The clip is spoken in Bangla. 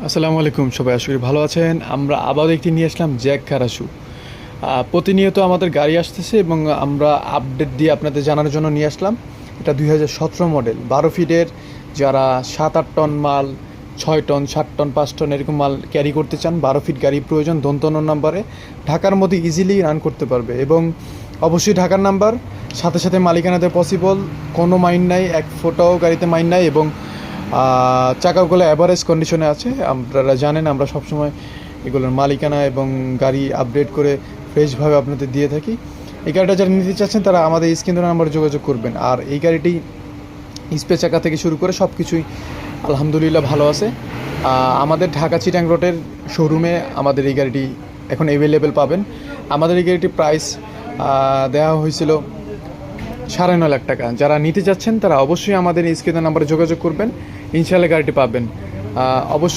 আসসালামু আলাইকুম, সবাই আশা করি ভালো আছেন। আমরা আবার একটি নিয়ে আসলাম জ্যাক কারাসু। প্রতিনিয়ত আমাদের গাড়ি আসতেছে এবং আমরা আপডেট দিয়ে আপনাদের জানানোর জন্য নিয়ে আসলাম। এটা 2017 মডেল, 12 ফিটের। যারা 7-8 টন মাল, 6 টন, 7 টন, 5 টন এরকম মাল ক্যারি করতে চান, 12 ফিট গাড়ি প্রয়োজন, দন্তন্য নাম্বারে ঢাকার মধ্যে ইজিলি রান করতে পারবে। এবং অবশ্যই ঢাকার নাম্বার, সাথে সাথে মালিকানাতে পসিবল, কোনো মাইন্ড নাই, এক ফোটাও গাড়িতে মাইন্ড নাই। এবং চাকাগুলো অ্যাভারেজ কন্ডিশনে আছে। আপনারা জানেন আমরা সবসময় এগুলোর মালিকানা এবং গাড়ি আপডেট করে ফ্রেশভাবে আপনাদের দিয়ে থাকি। এই গাড়িটা যারা নিতে চাচ্ছেন তারা আমাদের স্ক্রিন নাম্বারে যোগাযোগ করবেন। আর এই গাড়িটি স্পে চাকা থেকে শুরু করে সব কিছুই আলহামদুলিল্লাহ ভালো আছে। আমাদের ঢাকা চিটাং রোডের শোরুমে আমাদের এই গাড়িটি এখন অ্যাভেলেবেল পাবেন। আমাদের এই গাড়িটির প্রাইস দেওয়া হয়েছিল 9.5 লাখ টাকা। যারা নিতে চাচ্ছেন তারা অবশ্যই আমাদের স্ক্রিনের নাম্বারে যোগাযোগ করবেন, ইনশাআল্লাহ গাড়িটি পাবেন। অবশ্যই